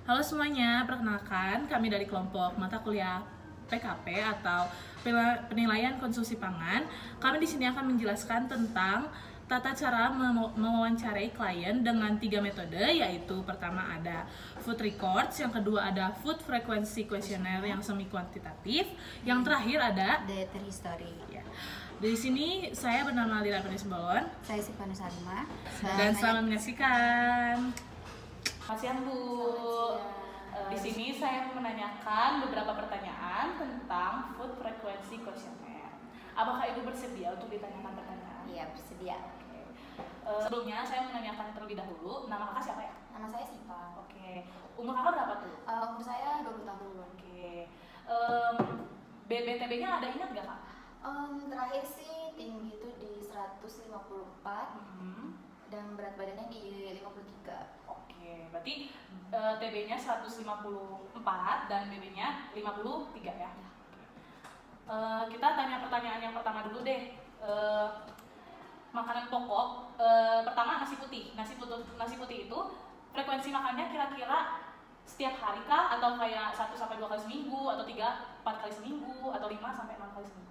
Halo semuanya, perkenalkan kami dari kelompok mata kuliah PKP atau penilaian konsumsi pangan. Kami di sini akan menjelaskan tentang tata cara mewawancarai klien dengan 3 metode, yaitu pertama ada food records, yang kedua ada food frequency questionnaire yang semi kuantitatif, yang terakhir ada dietary history. ya. Di sini saya bernama Lira Penis Bolon. Saya Sifana Salma. Dan selamat menyaksikan. Selamat siang Bu. Di sini saya menanyakan beberapa pertanyaan tentang food frequency questionnaire. Apakah Ibu bersedia untuk ditanyakan pertanyaan? Iya, bersedia. Oke. Sebelumnya saya menanyakan terlebih dahulu, nama kakak siapa ya? Nama saya Siva. Oke. Umur kakak berapa tuh? Umur saya 20 tahun. Oke. BBTB-nya ada ingat gak kak? Terakhir sih tinggi itu di 154 dan berat badannya di 53. Oke, berarti TB-nya 154 dan BB-nya 53 ya. Kita tanya pertanyaan yang pertama dulu deh. Makanan pokok pertama nasi putih. Nasi putih itu frekuensi makannya kira-kira setiap hari kah, atau kayak 1 sampai 2 kali seminggu, atau 3 4 kali seminggu, atau 5 sampai 6 kali seminggu?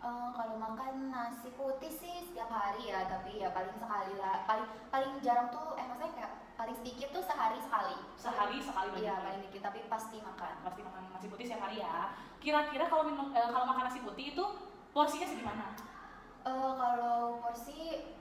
Kalau makan nasi putih sih setiap hari ya, tapi ya paling sekali lah. Paling jarang tuh, maksudnya kayak paling sedikit tuh sehari sekali. Sehari sekali? Iya, paling dikit, tapi pasti makan. Pasti makan nasi putih setiap hari ya. Kira-kira kalau makan nasi putih itu porsinya segimana? Kalau porsi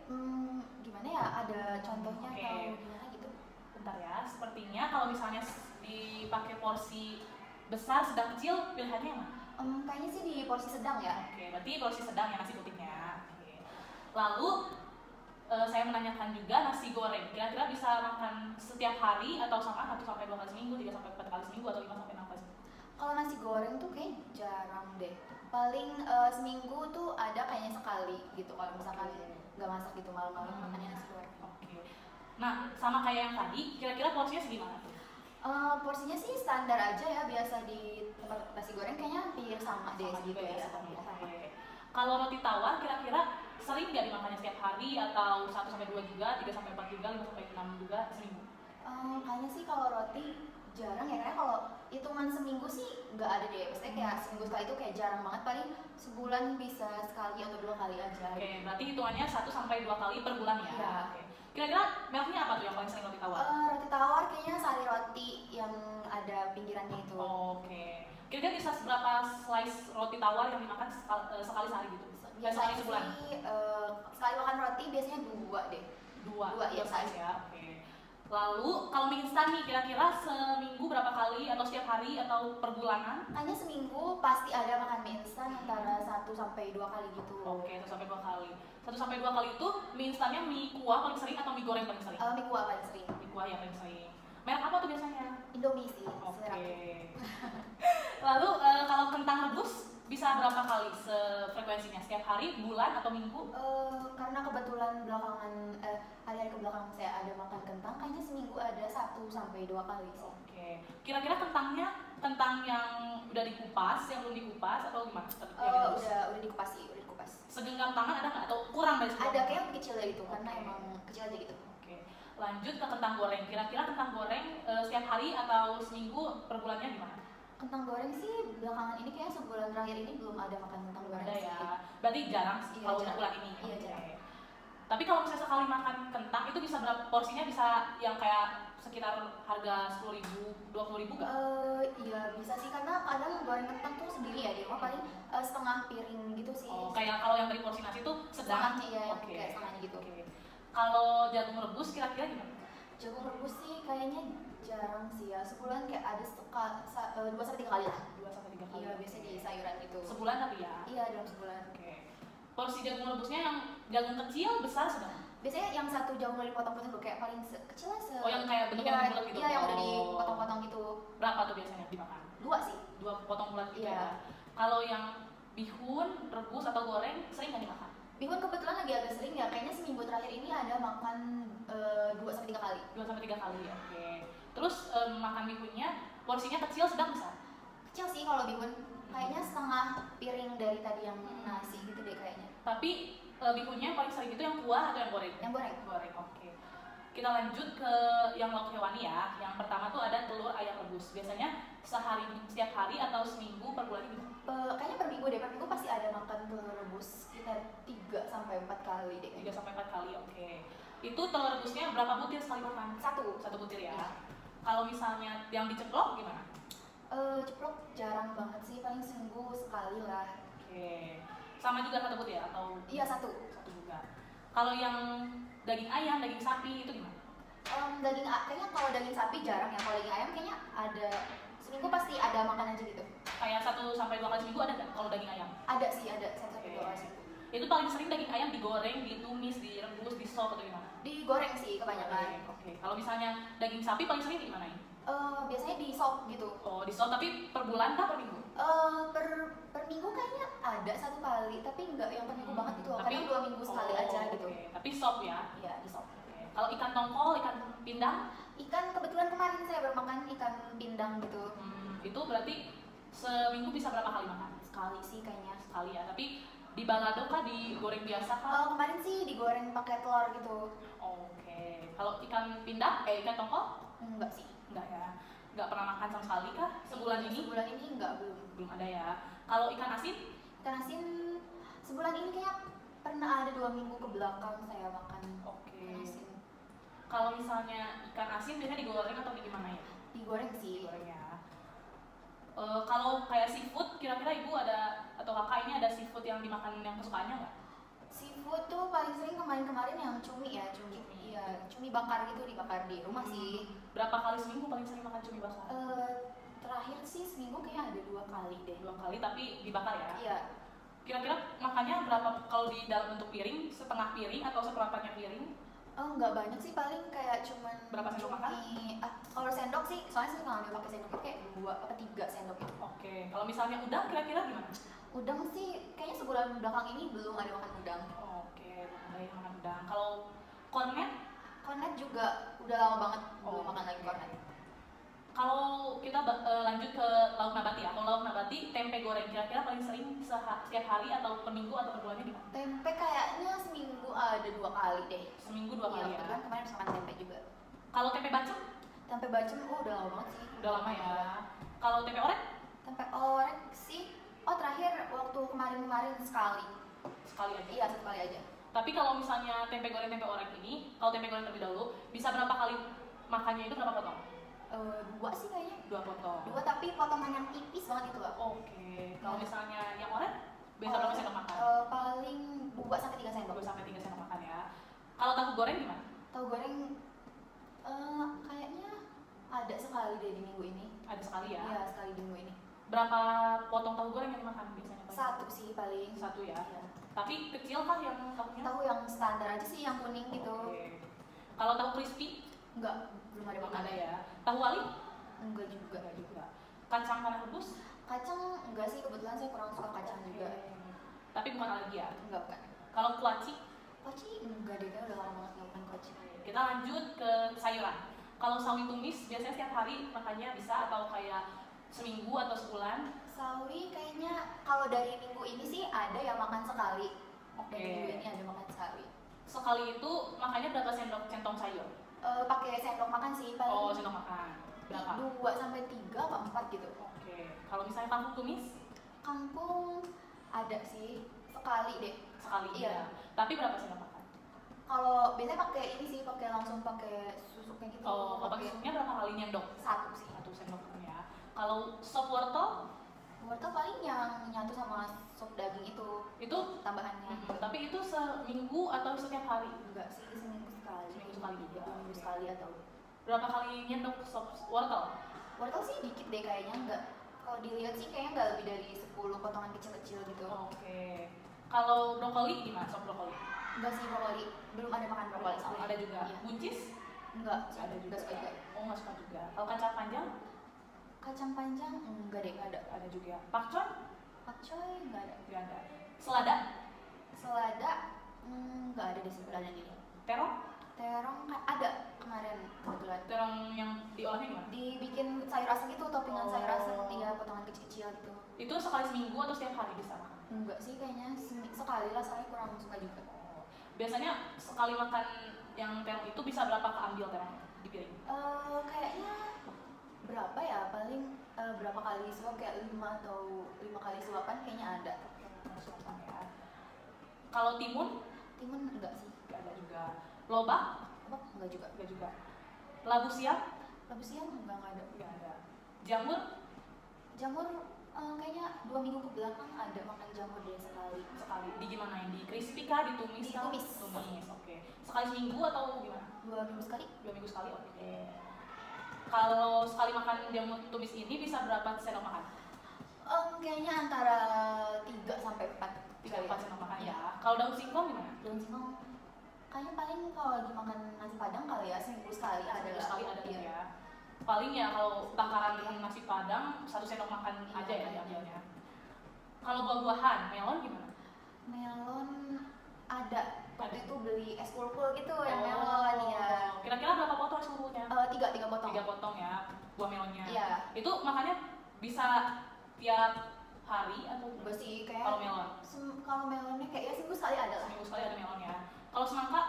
gimana ya? Ada contohnya atau gimana gitu? Bentar ya. Sepertinya kalau misalnya dipakai porsi besar, sedang, kecil, pilihannya yang mana? Kayaknya sih di porsi sedang ya. Oke, berarti porsi sedang ya nasi putihnya. Oke. Lalu saya menanyakan juga nasi goreng. Kira-kira bisa makan setiap hari atau sama 1 sampai 2 kali seminggu, 3 sampai 4 kali seminggu, atau 5 sampai 6 kali seminggu? Kalau nasi goreng tuh kayak jarang deh. Paling seminggu tuh ada kayaknya sekali gitu. Kalau misalkan nggak masak gitu malam-malam makannya nasi goreng. Oke. Nah, sama kayak yang tadi, kira-kira porsinya segimana tuh? Porsinya sih standar aja ya, biasa di tempat nasi goreng kayaknya hampir sama deh segitu ya. Kalau roti tawar kira-kira sering nggak dimakannya setiap hari, atau 1 sampai 2 juga, 3 sampai 4 juga, 5 sampai 6 juga seminggu? Kayaknya sih kalau roti jarang ya, karena kalau hitungan seminggu sih nggak ada deh. Maksudnya kayak seminggu sekali itu kayak jarang banget, paling sebulan bisa sekali atau 2 kali aja. Oke, berarti hitungannya 1 sampai 2 kali per bulan ya? Iya. Oke. Kira-kira mereknya apa tuh yang paling sering roti tawar? Roti tawar kayaknya sari roti yang ada pinggirannya itu. Oke. Kira-kira bisa seberapa slice roti tawar yang dimakan sekali sehari gitu? Biasanya sebulan? sih sekali makan roti biasanya 2 deh. 2 ya slice ya. Oke. Lalu kalau mie instan nih, kira-kira seminggu berapa kali, atau setiap hari, atau per bulanan? Kayaknya seminggu pasti ada makan mie instan antara 1 sampai 2 kali gitu. Oke, 1 sampai 2 kali. 1 sampai 2 kali itu mie instannya mie kuah paling sering atau mie goreng paling sering? Mie kuah paling sering. Mie kuah yang paling sering. Merek apa tuh biasanya? Indomie sih. Oke. Lalu kalau kentang rebus bisa berapa kali frekuensinya? Setiap hari, bulan, atau minggu? Karena kebetulan belakangan hari-hari kebelakang saya ada makan kentang, kayaknya seminggu ada 1 sampai 2 kali sih. Oke. Kira-kira kentang yang udah dikupas, yang belum dikupas, atau gimana? Udah dikupas sih, udah dikupas. Segenggam tangan ada nggak? Atau kurang dari segenggam? Ada, kayak kecil dari itu, karena emang kecil aja gitu. Oke. Lanjut ke kentang goreng. Kira-kira kentang goreng setiap hari atau seminggu, per bulannya gimana? Kentang goreng sih belakangan ini kayak sebulan terakhir ini belum ada makan kentang goreng. Ada ya. Berarti jarang sih kalau untuk bulan ini. Iya, jarang. Tapi kalau misalnya sekali makan kentang itu bisa berapa porsinya, bisa yang kayak sekitar harga 10.000, 20.000 gak? Iya bisa sih, karena kadang goreng kentang tuh sendiri ya, di rumah paling setengah piring gitu sih. Kayak kalau yang dari porsi nasi itu sedang? Setengahnya ya, kayak setengahnya gitu. Kalau jagung rebus kira-kira gimana? Jagung rebus sih kayaknya jarang sih ya, sebulan kayak ada 2 sampai 3 kali lah. 2 sampai 3 kali? Iya, biasanya di sayuran gitu. Sebulan tapi ya? Iya, dalam sebulan. Oke. Porsi jagung rebusnya yang jagung kecil, besar, sedang? Biasanya yang satu jagung udah dipotong-potong dulu, kayak paling kecil lah yang kayak bentuknya bulat gitu? Iya, yang udah dipotong-potong gitu. Berapa tuh biasanya dimakan? 2 sih. 2 potong bulat gitu ya? Kalau yang bihun, rebus, atau goreng, sering nggak dimakan? Bihun kebetulan lagi agak sering ya, kayaknya seminggu terakhir ini ada makan 2 sampai 3 kali. 2 sampai 3 kali, oke. Terus makan bihunnya porsinya kecil, sedang, besar? Kecil sih kalau bihun, kayaknya setengah piring dari tadi yang nasi gitu deh kayaknya. Tapi bihunnya paling sering itu yang kuah atau yang goreng? Yang goreng. Goreng, oke. kita lanjut ke yang lauk hewani ya. Yang pertama tuh ada telur ayam rebus. Biasanya setiap hari atau seminggu per bulan gitu? Kayaknya per minggu deh, per minggu pasti ada makan telur rebus sekitar 3 sampai 4 kali deh. 3 sampai 4 kali, oke. Itu telur rebusnya berapa butir sekali makan? Satu butir ya. Iya. Kalau misalnya yang diceplok gimana? Ceplok jarang banget sih, paling seminggu sekali lah. Oke. Sama juga 1 butir atau? Iya, satu juga. Kalau yang daging ayam, daging sapi itu gimana? Kayaknya kalau daging sapi jarang ya. Kalau daging ayam kayaknya ada seminggu pasti ada makan aja gitu. Kayak 1 sampai 2 kali seminggu ada nggak kalau daging ayam? Ada sih, ada 1 sampai 2 kali seminggu. Itu paling sering daging ayam digoreng, ditumis, direbus, di sop atau gimana? Digoreng sih kebanyakan. Oke. Kalau misalnya daging sapi paling sering gimana ini? Biasanya di sop gitu. Oh, di sop, tapi per bulan kah per minggu? Per minggu kayaknya ada 1 kali, tapi nggak yang per minggu banget gitu. Kadang 2 minggu sekali aja gitu. Tapi sop ya? Iya, di sop. Kalau ikan tongkol, ikan pindang? Ikan kebetulan kemarin saya baru makan ikan pindang gitu. Itu berarti seminggu bisa berapa kali makan? Sekali sih kayaknya. Sekali ya, tapi di balado kah, digoreng biasa kah? Kemarin sih digoreng pakai telur gitu. Oke. Kalau ikan pindang, ikan tongkol? Enggak sih. Enggak ya? Enggak pernah makan sama sekali kah sebulan ini? Sebulan ini enggak, belum Ada ya. Kalau ikan asin? Ikan asin sebulan ini kayak pernah ada 2 minggu ke belakang saya makan. Oke. Ikan asin. Kalau misalnya ikan asin biasanya digoreng atau gimana ya? Digoreng sih. Digoreng ya. Kalau kayak seafood, kira-kira ibu ada atau kakak ini ada seafood yang dimakan yang kesukaannya nggak? Seafood tuh paling sering kemarin-kemarin yang cumi ya, cumi. Iya, cumi bakar gitu, dibakar di rumah sih. Berapa kali seminggu paling sering makan cumi bakar? Terakhir sih seminggu kayaknya ada 2 kali deh. 2 kali tapi dibakar ya? Iya. Kira-kira makannya berapa kalau di dalam bentuk piring? Setengah piring atau seperempatnya piring? Nggak banyak sih, paling kayak cuman berapa sendok makan? Kalau sendok sih, soalnya saya nggak ambil pakai sendok, kayak 2 apa 3 sendok gitu. Oke. Kalau misalnya udang kira-kira gimana? Udang sih kayaknya sebulan belakang ini belum ada makan udang. Oke, belum ada yang makan udang. Kalau kornet? Kornet juga udah lama banget belum makan lagi kornet. Kalau kita lanjut ke lauk nabati ya. Kalau lauk nabati, tempe goreng kira-kira paling sering setiap hari atau per minggu atau per bulannya gimana? Tempe kayaknya seminggu ada 2 kali deh. Seminggu 2 kali ya. Kan kemarin bisa makan tempe juga. Kalau tempe bacem? Tempe bacem udah lama banget sih. Udah lama ya. Kalau tempe orek? Tempe orek sih, terakhir waktu kemarin sekali. Sekali aja? Iya, 1 kali aja. Tapi kalau misalnya tempe goreng tempe orek ini, kalau tempe goreng terlebih dahulu, bisa berapa kali makannya itu berapa potong? 2 sih kayaknya. 2 potong. 2 tapi potongan yang tipis banget itu loh. Oke. Kalau misalnya yang orek, biasa berapa sendok makan? Paling 2 sampai 3 sendok. 2 sampai 3 sendok makan ya. Kalau tahu goreng gimana? Tahu goreng kayaknya ada sekali deh di minggu ini. Ada sekali ya? Iya, sekali di minggu ini. Berapa potong tahu goreng yang dimakan biasanya? 1 sih paling. 1 ya? Iya. Tapi kecil kah yang tahunya? Tahu yang standar aja sih, yang kuning gitu. Oke. Kalau tahu crispy? Enggak, belum ada makan. Ada ya. Tahu wali? Enggak juga. Enggak juga. Kacang tanah rebus? Kacang enggak sih, kebetulan saya kurang suka kacang juga. Tapi bukan alergi ya? Enggak, bukan. Kalau kuaci? Kuaci enggak deh, kan udah lama banget nggak makan kuaci. Kita lanjut ke sayuran. Kalau sawi tumis biasanya setiap hari makannya bisa atau kayak seminggu atau sebulan? Sawi kayaknya kalau dari minggu ini sih ada yang makan sekali. Oke. Dari minggu ini ada makan sekali. Sekali itu makannya berapa sendok centong sayur? Pakai sendok makan sih paling. Oh, sendok makan. Berapa? 2 sampai 3 atau 4 gitu. Oke. Kalau misalnya kangkung tumis? Kangkung ada sih, sekali deh. Sekali. Iya. Ya. Tapi berapa sendok makan? Kalau biasanya pakai ini sih, langsung pakai susuknya gitu. Oh, kalau pakai susuknya berapa kali nyendok? 1 sih. 1 sendok ya. Kalau sop wortel? Wortel paling yang nyatu sama sop daging itu. Itu tambahannya. Tapi itu seminggu atau setiap hari? Enggak sih, seminggu sekali. Seminggu sekali juga. Seminggu sekali atau berapa kali nyendok sop wortel? wortel sih dikit deh kayaknya, enggak. Kalau dilihat sih kayaknya enggak lebih dari 10 potongan kecil-kecil gitu. Oke. Kalau brokoli gimana? Sop brokoli? Enggak sih, brokoli. Belum ada makan brokoli soalnya. Ada juga. Iya. Buncis? Enggak, Ada juga. Enggak suka juga. Oh, nggak suka juga. Kalau kacang panjang? Kacang panjang enggak deh, enggak ada. Ada juga. Pakcoy? Pakcoy enggak ada. Tidak ada. Selada? Selada enggak ada deh selada ini. Terong? Terong ada kemarin kebetulan. Terong yang diolahnya gimana? Dibikin sayur asem gitu, toppingan sayur asem, iya potongan kecil-kecil gitu. Itu sekali seminggu atau setiap hari bisa makan? Enggak sih kayaknya sekali lah, soalnya kurang suka juga. Biasanya sekali makan yang terong itu bisa berapa keambil terongnya di piring? Kayaknya berapa ya, paling berapa kali suap, kayak 5 atau 5 kali suapan kayaknya ada. Suapan ya. Kalau timun? Timun enggak sih. Enggak ada juga. Lobak? Lobak enggak juga. Enggak juga. Labu siam? Labu siam enggak ada. Enggak ada. Jamur? Jamur kayaknya 2 minggu ke belakang ada makan jamur deh sekali. Sekali. Di gimana? Di crispy kah? Ditumis kah? Ditumis. Tumis. Oke. Sekali seminggu atau gimana? 2 minggu sekali. 2 minggu sekali. Oke. Kalau sekali makan jamur tumis ini bisa berapa sendok makan? Kayaknya antara 3 sampai 4. 3-4 sendok makan ya. Kalau daun singkong gimana? Daun singkong kayaknya paling kalau lagi makan nasi padang kali ya, seminggu sekali ada. Seminggu sekali ada iya. ya. Paling ya kalau takaran nasi padang 1 sendok makan aja ya diambilnya. Kalau buah-buahan, melon gimana? Melon ada. Waktu itu beli es kulkul gitu yang melon ya. Kira-kira berapa potong es kulkulnya? 3 potong. 3 potong ya buah melonnya. Iya. Itu makannya bisa tiap hari atau enggak sih, kayak kalau melon? Kalau melonnya kayaknya seminggu sekali ada lah. Seminggu sekali ada melon ya. Kalau semangka?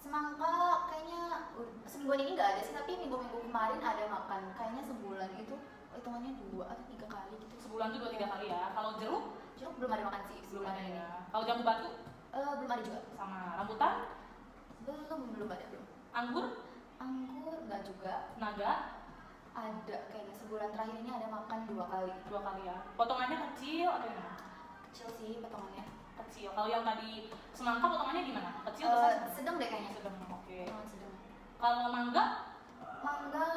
Semangka kayaknya semingguan ini nggak ada sih, tapi minggu-minggu kemarin ada makan. Kayaknya sebulan itu hitungannya 2 atau 3 kali gitu. Sebulan tuh 2-3 kali ya. Kalau jeruk? Jeruk belum ada makan sih Belum ada ini. ya. Kalau jambu batu? Belum ada juga. Sama rambutan? Belum ada belum. Anggur? Anggur nggak juga. Naga? Ada kayaknya sebulan terakhir ini ada makan 2 kali. 2 kali ya. Potongannya kecil atau gimana? Kecil sih potongannya. Kecil. Kalau yang tadi semangka potongannya gimana? Kecil besar? Sedang deh kayaknya. Sedang. Oke. Sedang. Kalau mangga? Mangga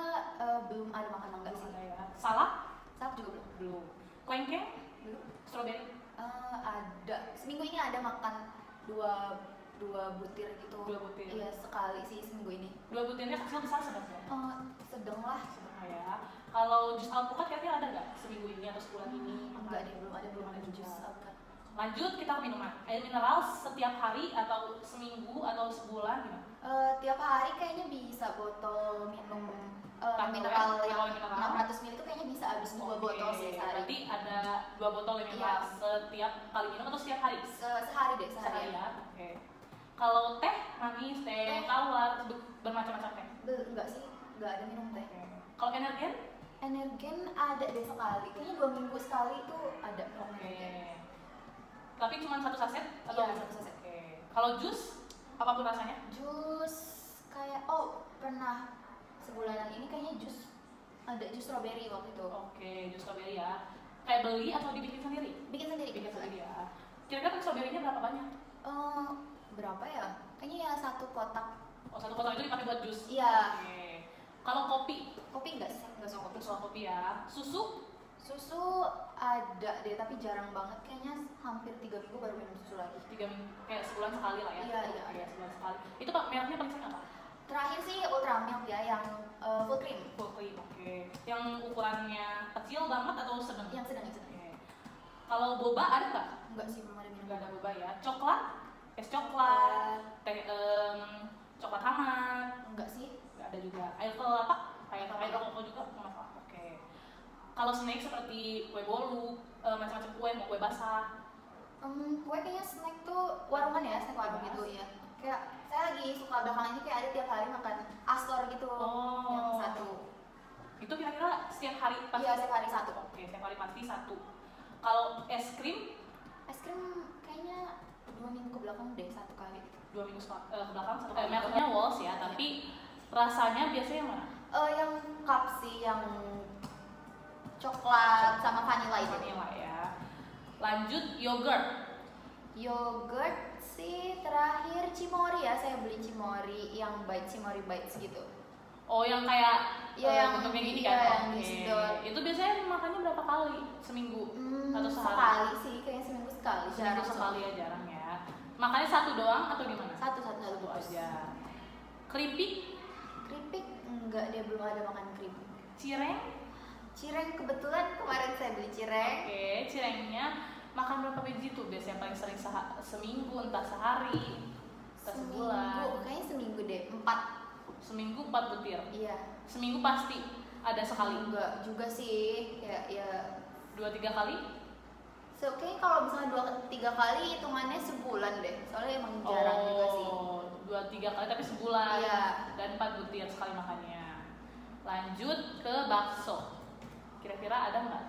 belum ada makan mangga sih. Ada ya. Salak? Salak juga belum. Belum. Kelengkeng? Belum. Strawberry? Ada. Seminggu ini ada makan 2 butir gitu. 2 butir. Iya, sekali sih seminggu ini. 2 butirnya kecil besar sedang ya? Sedang lah. Sedang ya. Kalau jus alpukat kira-kira ada nggak seminggu ini atau sebulan ini? Enggak deh, belum ada juga. jus alpukat. Lanjut kita ke minuman. Air mineral setiap hari atau seminggu atau sebulan gimana? Tiap hari kayaknya bisa botol minum Mineral mineral yang mineral. 600 ml itu kayaknya bisa habis 2 botol sih sehari. Berarti ada 2 botol mineral setiap kali minum atau setiap hari? Sehari deh, sehari ya. Oke. Kalau teh manis, teh tawar, bermacam-macam teh? Enggak sih, enggak ada minum teh. Kalau energen? Energen ada deh sekali, kayaknya 2 minggu sekali itu ada. Tapi cuma 1 saset? Atau Iya, 1 saset. Kalau jus, apapun rasanya? Jus kayak pernah sebulanan ini kayaknya ada jus strawberry waktu itu. Oke, jus strawberry ya. Kayak beli atau dibikin sendiri? Bikin sendiri. Bikin sendiri ya. Kira-kira strawberry-nya berapa banyak? Berapa ya? Kayaknya ya 1 kotak. Oh, 1 kotak itu dipakai buat jus? Iya. Oke. Kalau kopi? Kopi enggak sih, enggak suka kopi. Soal kopi ya. Susu? Susu ada deh, tapi jarang banget. Kayaknya hampir 3 minggu baru minum susu lagi. 3 minggu, kayak sebulan sekali lah ya? Iya. Sebulan sekali. Itu Pak, mereknya paling sering apa? Terakhir sih Ultramilk ya, yang full cream. Full cream, oke. Yang ukurannya kecil banget atau sedang? Yang sedang. Oke. Kalau boba ada nggak? Enggak sih, belum ada minum. Nggak ada boba ya. Coklat? Es coklat? Teh coklat hangat? Enggak sih. Nggak ada juga. Air kelapa? Air kelapa juga? Nggak masalah. Oke. Kalau snack seperti kue bolu, macam-macam kue, mau kue basah? Kue kayaknya snack tuh warungan ya, snack warung gitu ya. Kayak saya lagi suka belakangan ini kayak ada tiap hari makan Astor gitu. Yang 1. Itu kira-kira setiap hari pasti? Iya, setiap hari 1. Oke, setiap hari pasti 1. Kalau es krim? Es krim kayaknya 2 minggu ke belakang deh 1 kali. 2 minggu ke belakang 1 kali. Mereknya Walls ya, tapi rasanya biasanya yang mana? Yang cup sih, yang coklat sama vanilla itu. Vanilla ya. Lanjut yogurt. Yogurt sih terakhir Cimory ya, saya beli Cimory yang Cimory Bites gitu. Oh, yang kayak yang bentuknya gini iya, kan? yang Oke. disedot. Itu biasanya makannya berapa kali? Seminggu? Atau sehari? Sekali sih, kayaknya seminggu sekali. Seminggu sekali ya, jarang ya. Makannya 1 doang atau gimana? Satu aja. Keripik? Keripik enggak, dia belum ada makan keripik. Cireng? Cireng kebetulan kemarin saya beli cireng. Oke, cirengnya makan berapa biji tuh biasanya paling sering seminggu, entah sehari, entah sebulan? Kayaknya seminggu deh, 4. Seminggu 4 butir? Iya. Seminggu pasti ada sekali? Enggak juga sih, kayak ya 2-3 kali? Kayaknya kalau misalnya 2-3 kali hitungannya sebulan deh, soalnya emang jarang juga sih. 2-3 3 kali tapi sebulan. Iya. Dan 4 butir sekali makannya. Lanjut ke bakso. Kira-kira ada nggak?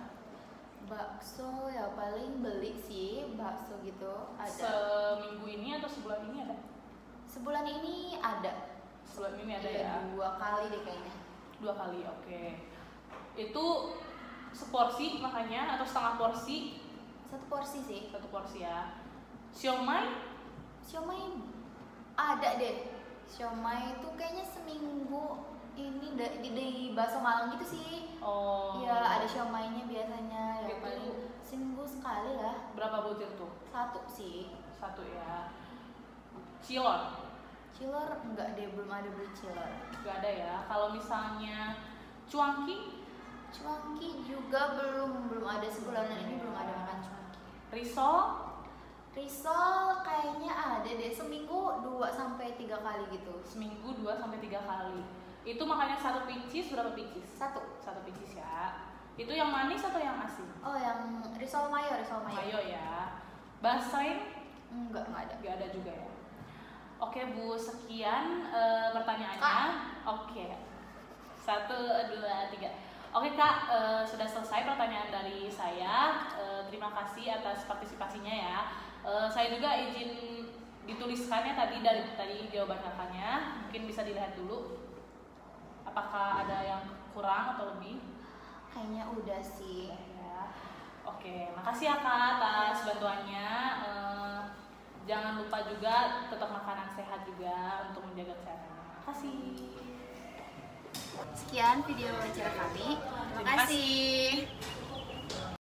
Bakso ya paling beli sih bakso gitu ada. Seminggu ini atau sebulan ini ada? Sebulan ini ada. Sebulan ini ada Iya, ya? 2 kali deh kayaknya. 2 kali, oke. Itu seporsi makanya atau setengah porsi? 1 porsi sih. 1 porsi ya. Siomay? Siomay ada deh. Siomay itu kayaknya seminggu ini di bakso Malang gitu sih. Oh. Iya, ada siomaynya biasanya ya Gitu. paling seminggu sekali lah. Berapa butir tuh? 1 sih. 1 ya. Cilor? Chiller enggak deh, belum ada beli chiller. Gak ada ya. Kalau misalnya cuangki? Cuanki juga belum ada, sebulanan ini belum ada makan cuanki. Risol? Risol kayaknya ada deh, seminggu 2-3 kali gitu. Seminggu 2-3 kali. Itu makanya 1 picis berapa picis? 1. 1 picis ya. Itu yang manis atau yang asin? Oh, yang risol mayo. Mayo ya. Basreng? Enggak ada. Gak ada juga ya. Oke Bu, sekian pertanyaannya. Kak. Oke. 1, 2, 3. Oke Kak, sudah selesai pertanyaan dari saya. Terima kasih atas partisipasinya ya. Saya juga izin dituliskannya tadi jawaban kakaknya. Mungkin bisa dilihat dulu. Apakah ada yang kurang atau lebih? Kayaknya udah sih. Ya. Oke, makasih ya Kak atas bantuannya. Jangan lupa juga tetap makanan sehat juga untuk menjaga kesehatannya. Makasih. Sekian video wawancara kami. Terima kasih.